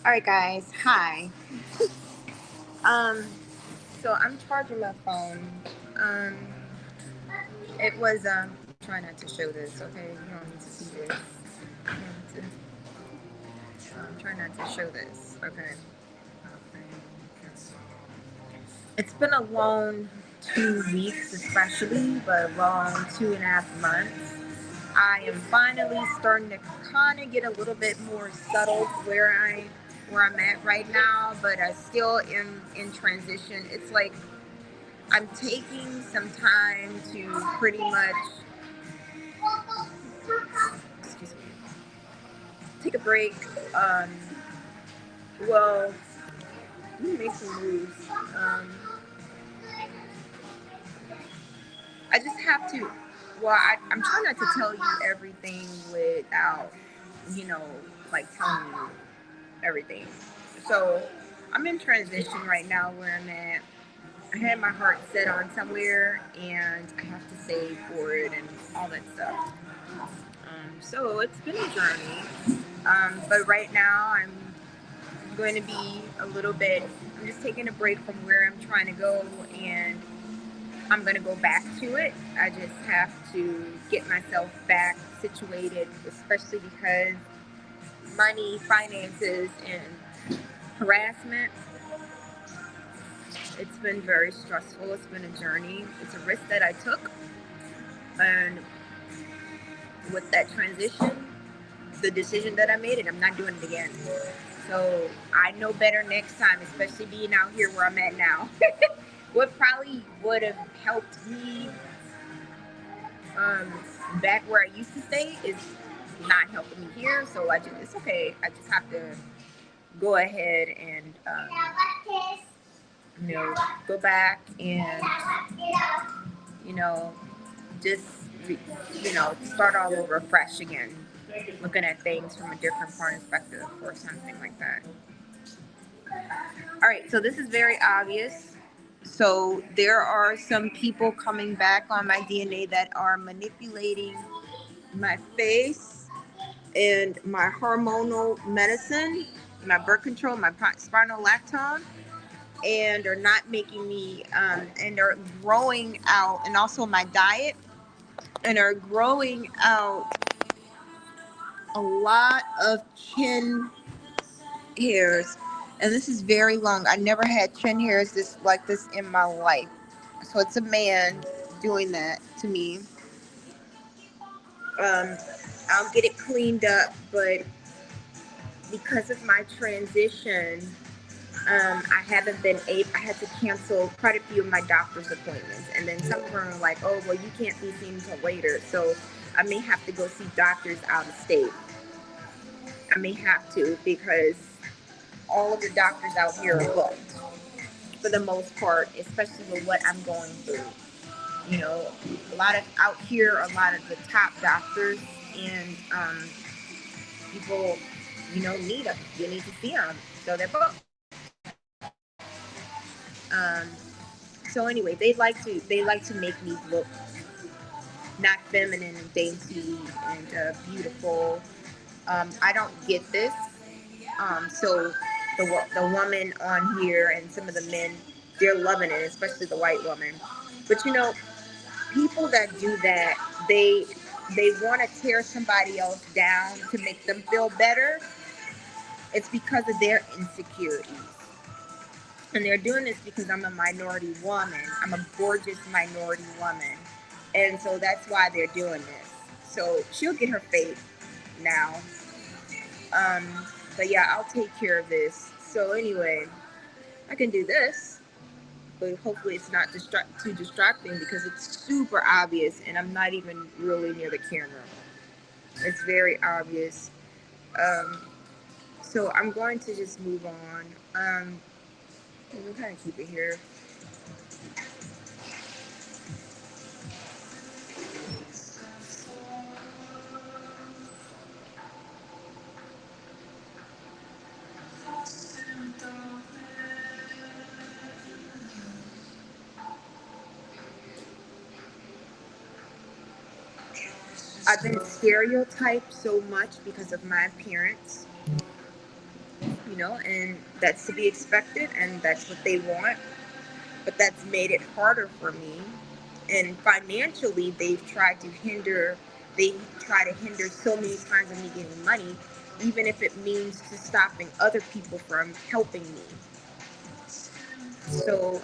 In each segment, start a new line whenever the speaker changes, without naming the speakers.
All right, guys. Hi. Um, so I'm charging my phone. Um, it was Try not to show this, okay? You don't need to see this. You don't need try not to show this, okay? It's been a long 2 weeks, especially, but a long 2.5 months. I am finally starting to kind of get a little bit more settled where I'm at right now, but I still am in transition. It's like I'm taking some time to pretty much, excuse me, take a break. Um, well, let me make some moves. I just have to. I'm trying not to tell you everything without, you know, like telling you everything. So I'm in transition right now where I'm at. I had my heart set on somewhere, and I have to save for it and all that stuff. So it's been a journey. But right now, I'm going to be a little bit. I'm just taking a break from where I'm trying to go, and I'm going to go back to it. I just have to get myself back situated, especially because money, finances, and harassment. It's been very stressful. It's been a journey. It's a risk that I took. And with that transition, the decision that I made, and I'm not doing it again. So I know better next time, especially being out here where I'm at now. What probably would have helped me um, back where I used to stay is not helping me here. So it's okay. I just have to go ahead and you know go back and you know just start all over fresh again, looking at things from a different perspective or something like that. All right, so this is very obvious. So there are some people coming back on my DNA that are manipulating my face and my hormonal medicine, my birth control, my spinal lactone, and are not making me, and are growing out, and also my diet, and are growing out a lot of chin hairs. And this is very long. I never had chin hairs this in my life. So it's a man doing that to me. Um, I'll get it cleaned up, but because of my transition, I haven't been able. I had to cancel quite a few of my doctor's appointments, and then some of them are like, "Oh, well, you can't be seen until later." So I may have to go see doctors out of state. I may have to because all of the doctors out here are booked for the most part, especially with what I'm going through. You know, a lot of out here, a lot of the top doctors and people, need them. You need to see them, so they're booked. Um, so anyway, they like to make me look not feminine and dainty and beautiful. I don't get this. So the woman on here and some of the men, they're loving it, especially the white woman. But people that do that, they want to tear somebody else down to make them feel better. It's because of their insecurities. And they're doing this because I'm a minority woman. I'm a gorgeous minority woman. And so that's why they're doing this. So she'll get her fate now. Um, but yeah, I'll take care of this. So anyway, I can do this, but hopefully it's not too distracting because it's super obvious and I'm not even really near the camera. It's very obvious. Um, so I'm going to just move on. We'll kind of keep it here. I've been stereotyped so much because of my appearance. and that's to be expected, and that's what they want. But that's made it harder for me. And financially, they try to hinder so many times of me getting money, even if it means to stopping other people from helping me. So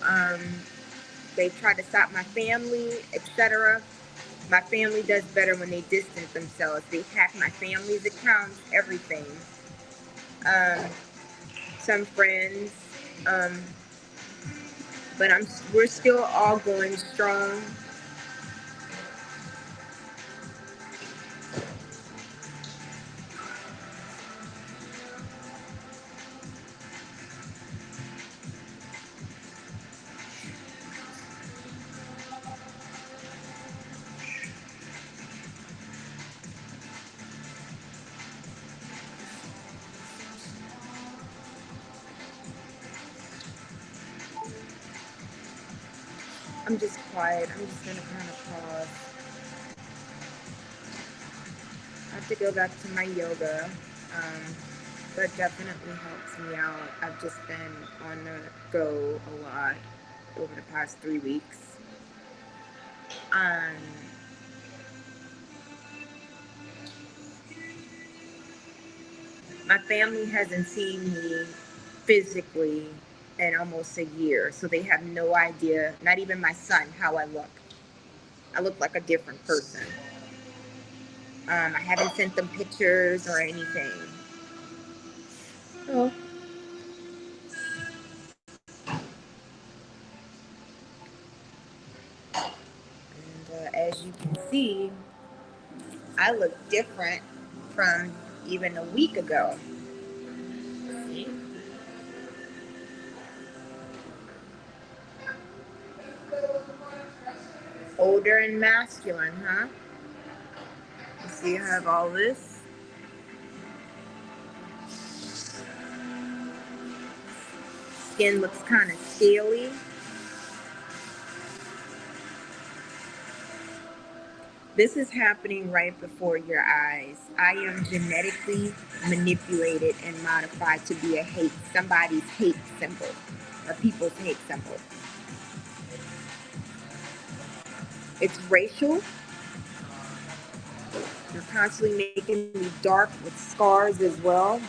they try to stop my family, etc. My family does better when they distance themselves. They hack my family's accounts, everything. Um, some friends, um, but we're still all going strong. I'm just quiet. I'm just gonna kind of pause. I have to go back to my yoga. That definitely helps me out. I've just been on the go a lot over the past 3 weeks. Um, my family hasn't seen me physically in almost a year, so they have no idea, not even my son, how I look. I look like a different person. I haven't sent them pictures or anything. Oh. And as you can see, I look different from even a week ago. See? Older and masculine, huh? You see, I have all this. Skin looks kind of scaly. This is happening right before your eyes. I am genetically manipulated and modified to be somebody's hate symbol, or people's hate symbol. It's racial. You're constantly making me dark with scars as well.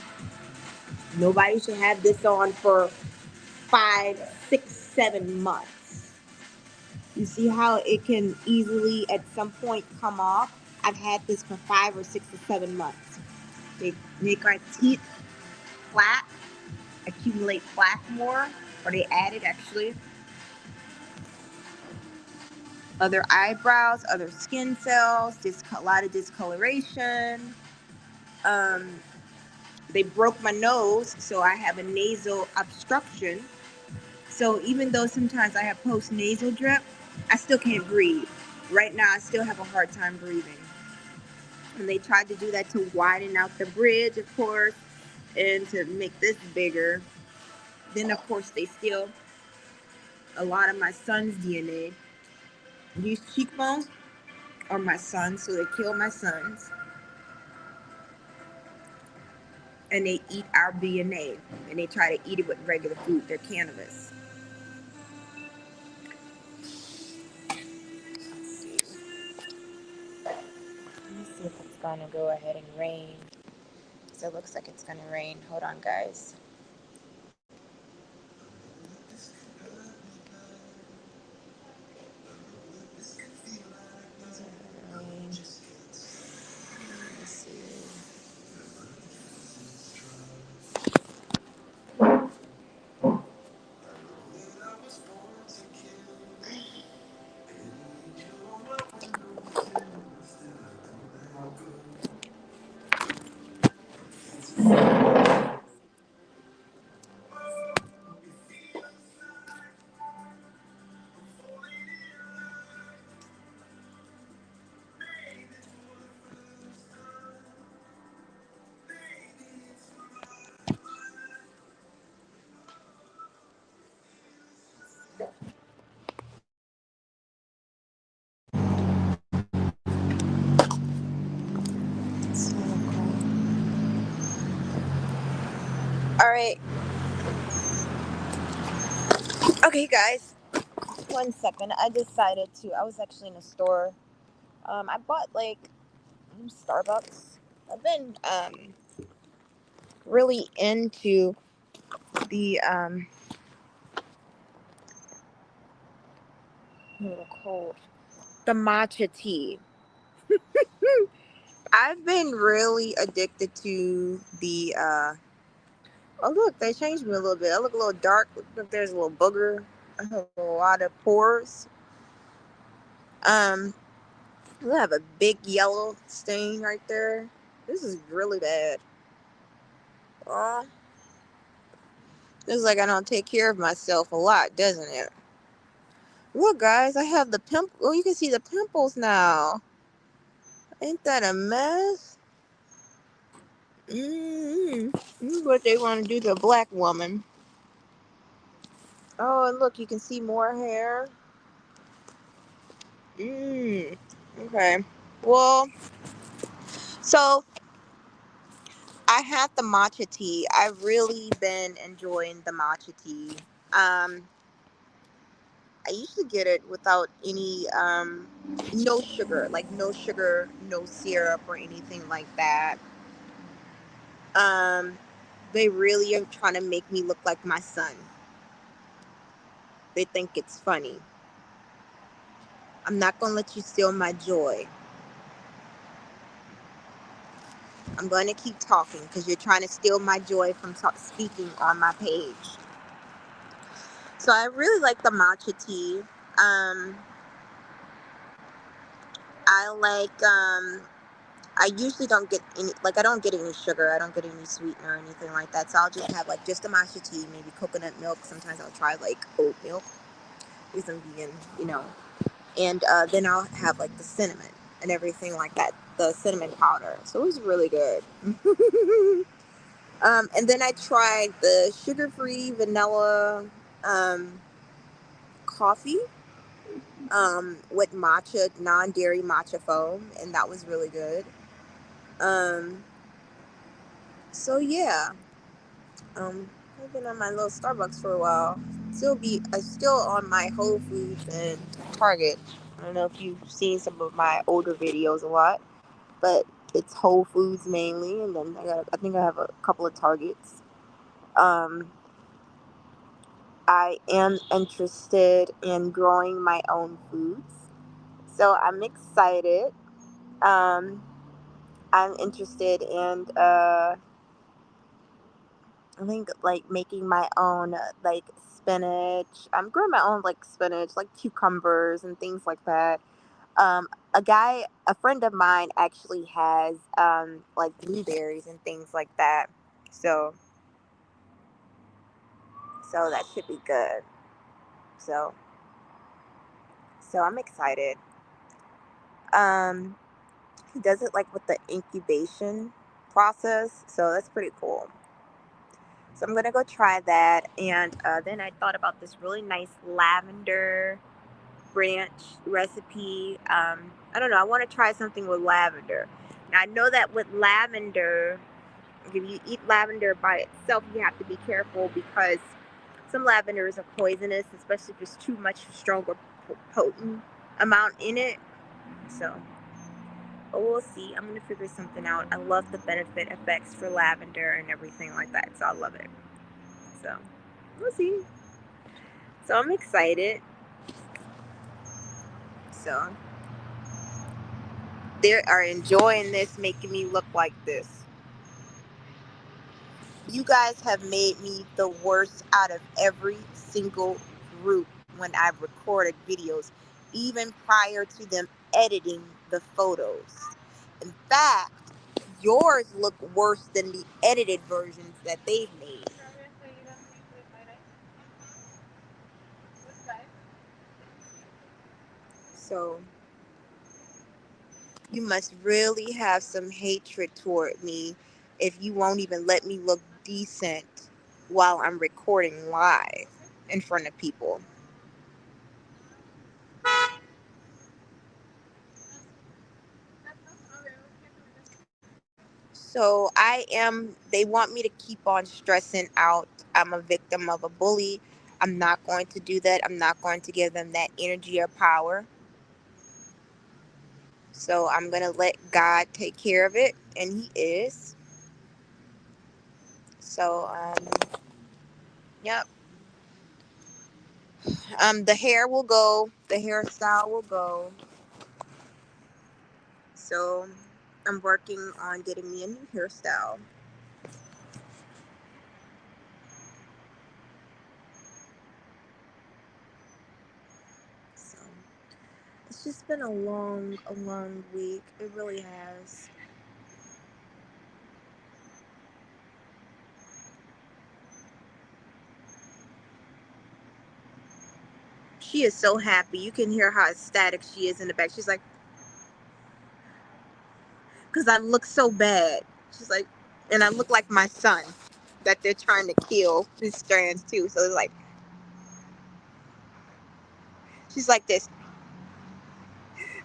Nobody should have this on for 5, 6, 7 months. You see how it can easily at some point come off? I've had this for 5 or 6 or 7 months. They make our teeth flat, accumulate plaque more, or they add it actually. Other eyebrows, other skin cells, a lot of discoloration. Um, they broke my nose, so I have a nasal obstruction. So even though sometimes I have post-nasal drip, I still can't breathe. Right now, I still have a hard time breathing. And they tried to do that to widen out the bridge, of course, and to make this bigger. Then, of course, they steal a lot of my son's DNA. These cheekbones are my son's, so they kill my sons. And they eat our DNA. And they try to eat it with regular food. They're cannabis. Let's see. Let me see if it's going to go ahead and rain. So it looks like it's going to rain. Hold on, guys. Okay, guys, 1 second. I was actually in a store. I bought like Starbucks. I've been really into the a little cold. The matcha tea. I've been really addicted to the oh look, they changed me a little bit. I look a little dark. Look, there's a little booger. I have a lot of pores. Um, I have a big yellow stain right there. This is really bad. Oh, looks like I don't take care of myself a lot, doesn't it? Look, guys, I have the pimple. Oh, you can see the pimples now. Ain't that a mess? Mm-hmm. This is what they want to do to a black woman. Oh, and look, you can see more hair. Okay. Well, so I had the matcha tea. I've really been enjoying the matcha tea. I usually get it without any, no sugar, like no sugar, no syrup or anything like that. Um, they really are trying to make me look like my son. They think it's funny. I'm not going to let you steal my joy. I'm going to keep talking because you're trying to steal my joy from speaking on my page. So I really like the matcha tea. I like, I usually don't get any, like, I don't get any sugar. I don't get any sweetener or anything like that. So I'll just have, like, just a matcha tea, maybe coconut milk. Sometimes I'll try, like, oat milk because I'm vegan, you know. And then I'll have, like, the cinnamon and everything like that, the cinnamon powder. So it was really good. And then I tried the sugar-free vanilla coffee with matcha, non-dairy matcha foam, and that was really good. Um, so yeah, I've been on my little Starbucks for a while. Still on my Whole Foods and Target. I don't know if you've seen some of my older videos a lot, but it's Whole Foods mainly, and then I think I have a couple of Targets. Um, I am interested in growing my own foods, so I'm excited. Um, I'm interested in I think like making my own like spinach. I'm growing my own like spinach, like cucumbers and things like that. Um, a friend of mine actually has like blueberries and things like that. So that should be good. So I'm excited. Um, he does it like with the incubation process, so that's pretty cool. So I'm gonna go try that, and then I thought about this really nice lavender ranch recipe. I don't know. I want to try something with lavender. Now I know that with lavender, if you eat lavender by itself, you have to be careful because some lavenders are poisonous, especially if there's too much stronger, potent amount in it. So, but we'll see. I'm gonna figure something out. I love the benefit effects for lavender and everything like that, so I love it. So, we'll see. So I'm excited. So they are enjoying this, making me look like this. You guys have made me the worst out of every single group when I've recorded videos, even prior to them editing the photos. In fact, yours look worse than the edited versions that they've made. So you must really have some hatred toward me if you won't even let me look decent while I'm recording live in front of people. So they want me to keep on stressing out. I'm a victim of a bully. I'm not going to do that. I'm not going to give them that energy or power. So I'm going to let God take care of it, and He is. So, yep. The hair will go. The hairstyle will go. So I'm working on getting me a new hairstyle. So it's just been a long week. It really has. She is so happy. You can hear how ecstatic she is in the back. She's like, because I look so bad. She's like, and I look like my son that they're trying to kill his strands too. So it's like, she's like this,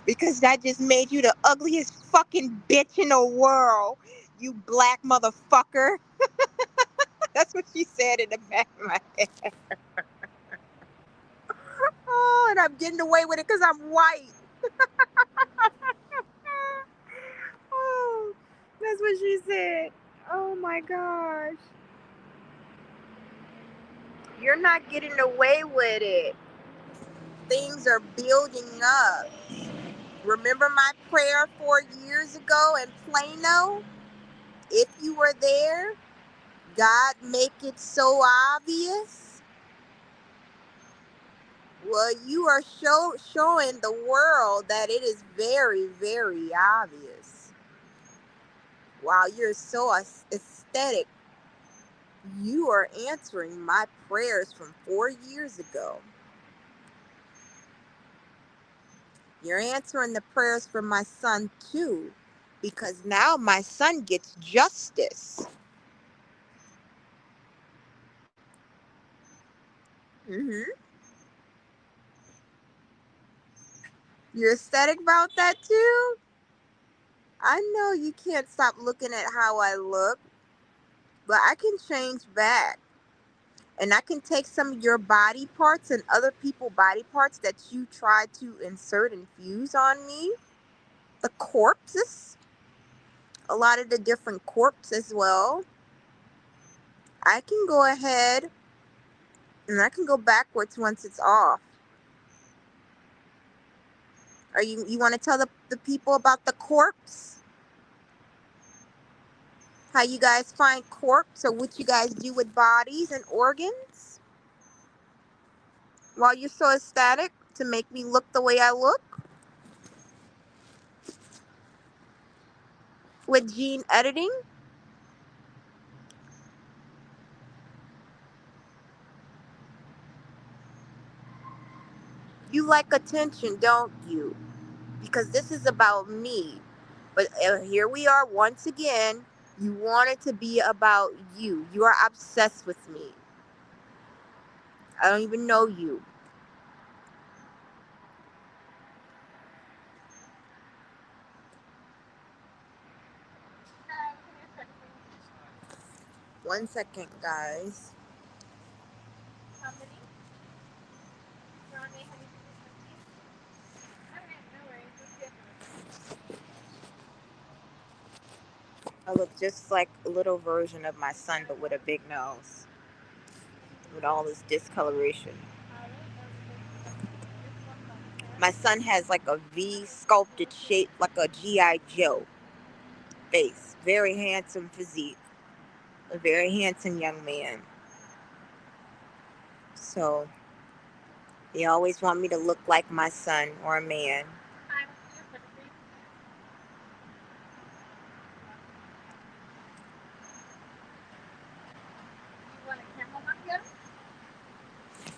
because I just made you the ugliest fucking bitch in the world, you black motherfucker. That's what she said in the back of my head. Oh, and I'm getting away with it because I'm white. Oh, that's what she said. Oh my gosh. You're not getting away with it. Things are building up. Remember my prayer 4 years ago in Plano? If you were there, God make it so obvious. Well, you are showing the world that it is very, very obvious. Wow, you're so aesthetic. You are answering my prayers from 4 years ago. You're answering the prayers for my son too, because now my son gets justice. hmm You're ecstatic about that too? I know you can't stop looking at how I look, but I can change back. And I can take some of your body parts and other people's body parts that you try to insert and fuse on me. The corpses, a lot of the different corpses as well. I can go ahead and I can go backwards once it's off. Are you want to tell the people about the corpse? How you guys find corpse, or what you guys do with bodies and organs? While you're so ecstatic to make me look the way I look? With gene editing? You like attention, don't you? Because this is about me. But here we are once again. You want it to be about you. You are obsessed with me. I don't even know you. One second, guys. I look just like a little version of my son, but with a big nose. With all this discoloration. My son has like a V sculpted shape, like a G.I. Joe face. Very handsome physique. A very handsome young man. So they always want me to look like my son or a man.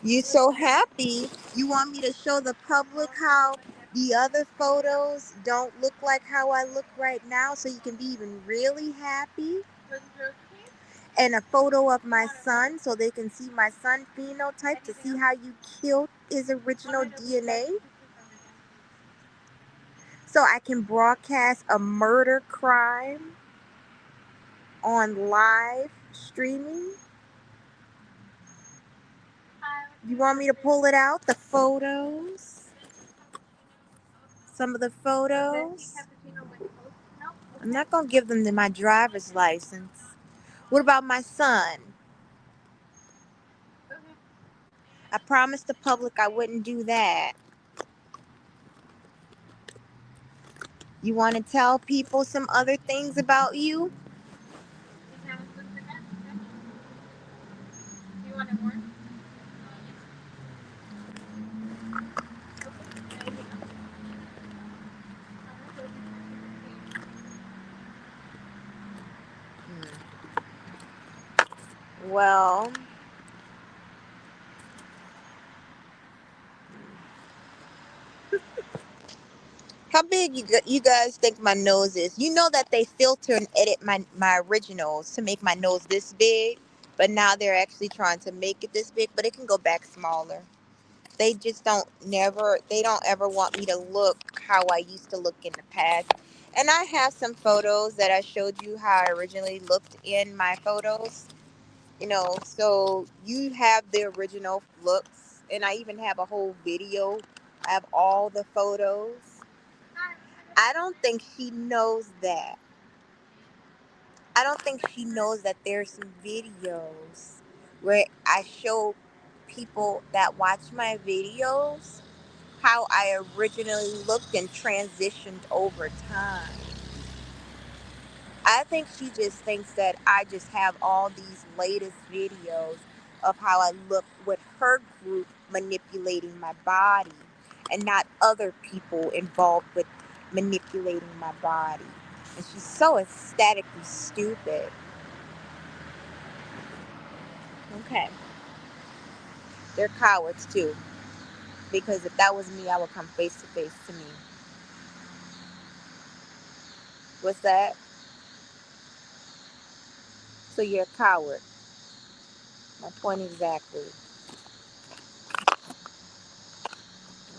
You so happy. You want me to show the public how the other photos don't look like how I look right now, so you can be even really happy? And a photo of my son so they can see my son phenotype to see how you killed his original DNA? So I can broadcast a murder crime on live streaming? You want me to pull it out? The photos? Some of the photos? I'm not going to give them my driver's license. What about my son? I promised the public I wouldn't do that. You want to tell people some other things about you? Well, how big you guys think my nose is? You know that they filter and edit my originals to make my nose this big, but now they're actually trying to make it this big, but it can go back smaller. They just they don't ever want me to look how I used to look in the past. And I have some photos that I showed you how I originally looked in my photos. So you have the original looks, and I even have a whole video. I have all the photos. I don't think she knows that. I don't think she knows that there's some videos where I show people that watch my videos how I originally looked and transitioned over time. I think she just thinks that I just have all these latest videos of how I look with her group manipulating my body and not other people involved with manipulating my body. And she's so ecstatically stupid. Okay. They're cowards too. Because if that was me, I would come face to face to me. What's that? So you're a coward. My point exactly.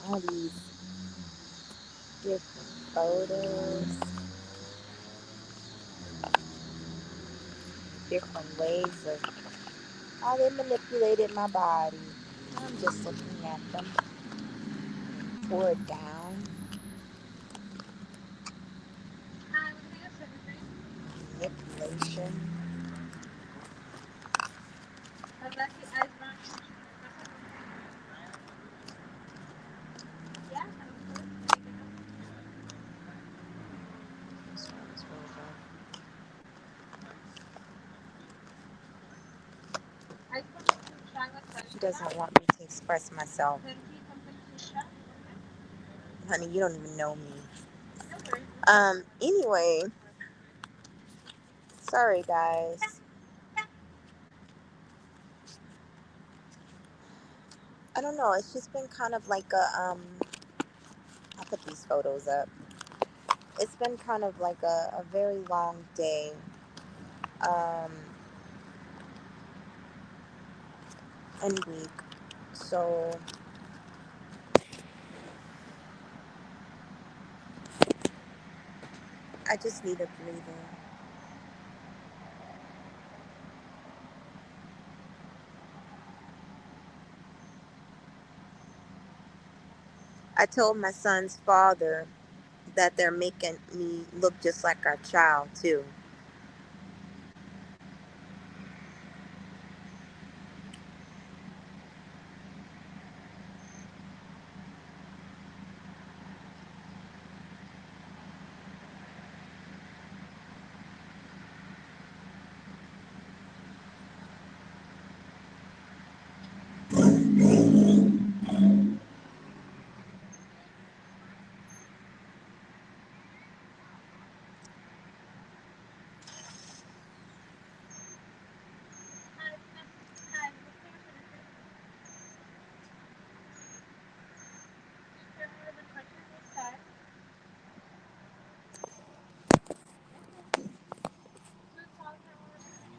All these different photos, different ways of how they manipulated my body. I'm just looking at them. Tore it down. Manipulation. She doesn't want me to express myself. Honey, you don't even know me. Anyway, sorry guys. I don't know, it's just been kind of like I'll put these photos up. It's been kind of like a very long day. Um, and week. So I just need a breather. I told my son's father that they're making me look just like our child too.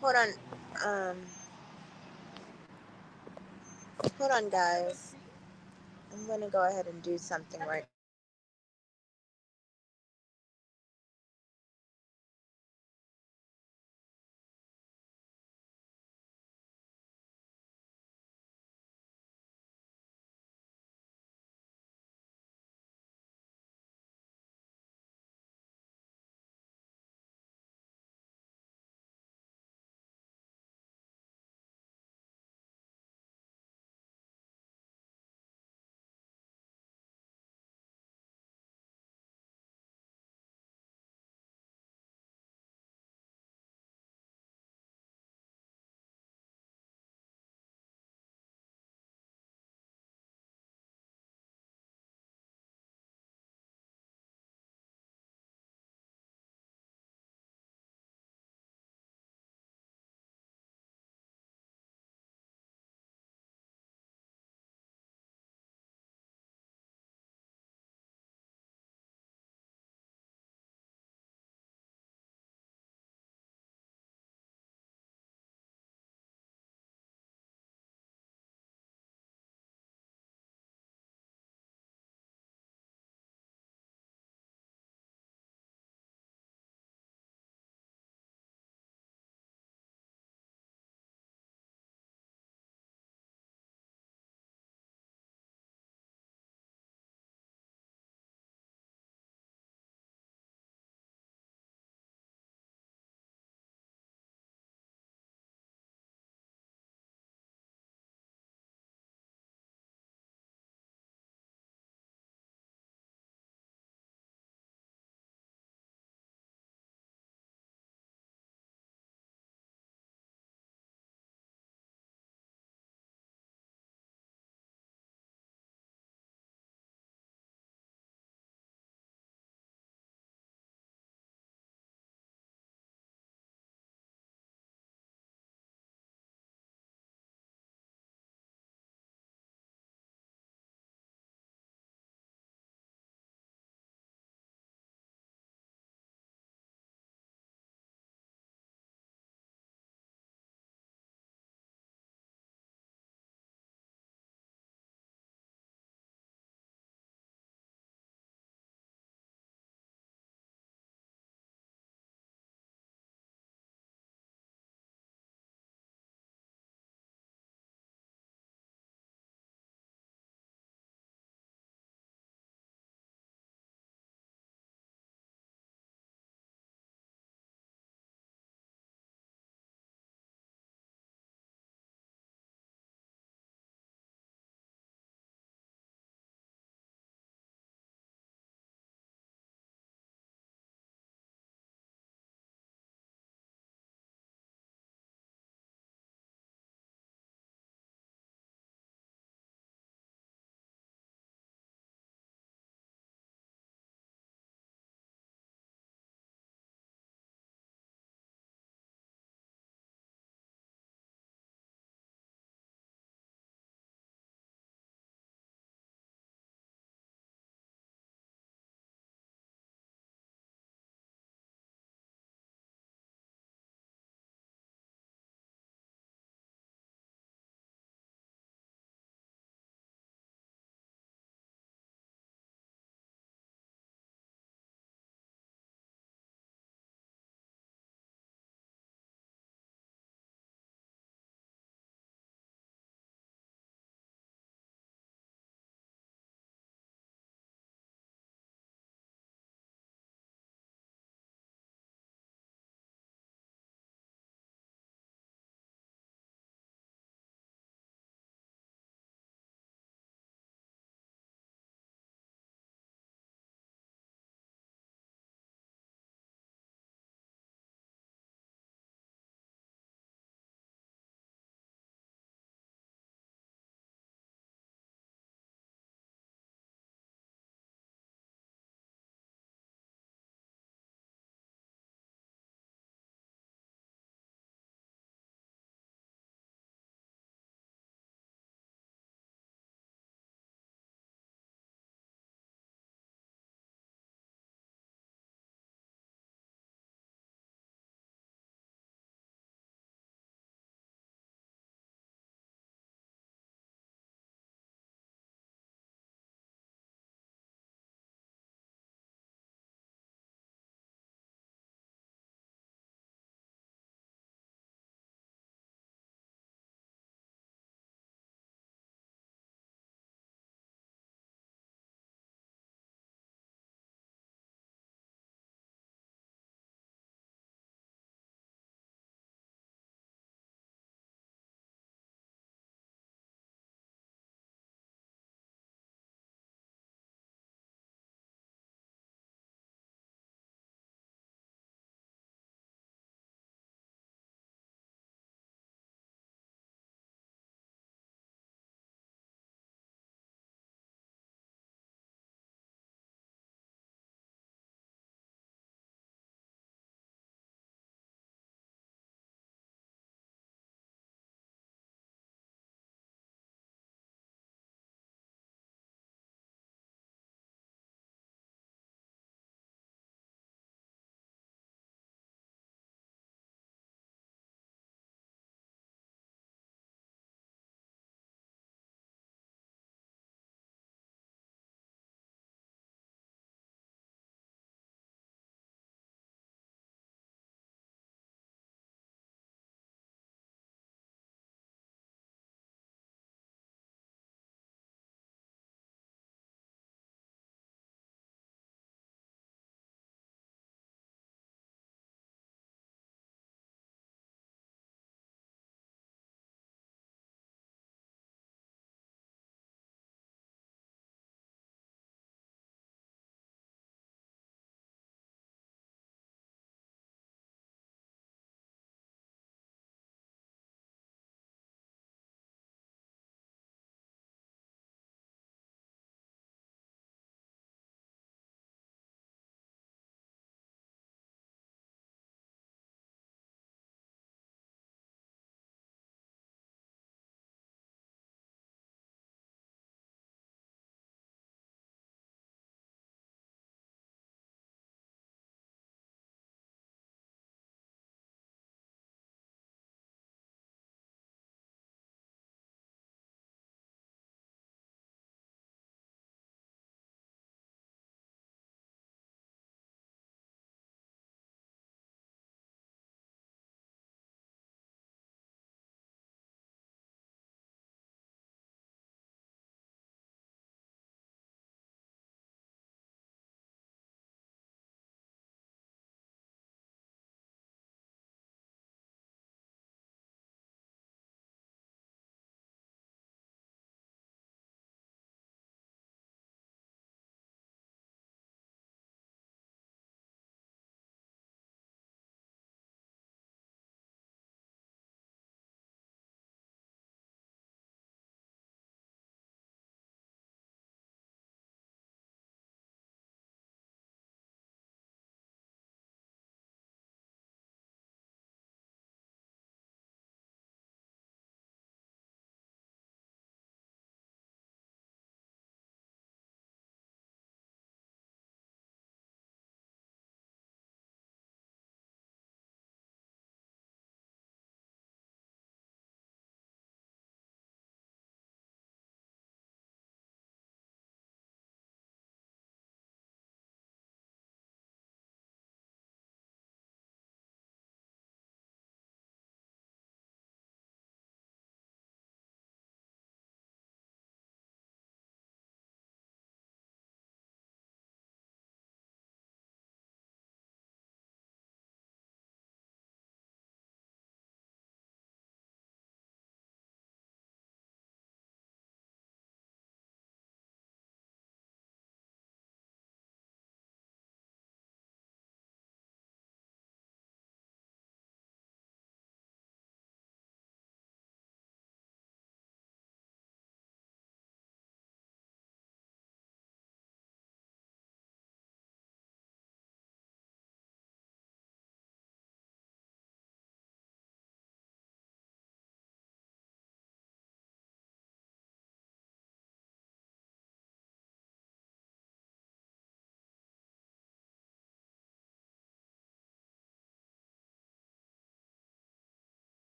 Hold on, um, hold on, guys. I'm gonna go ahead and do something right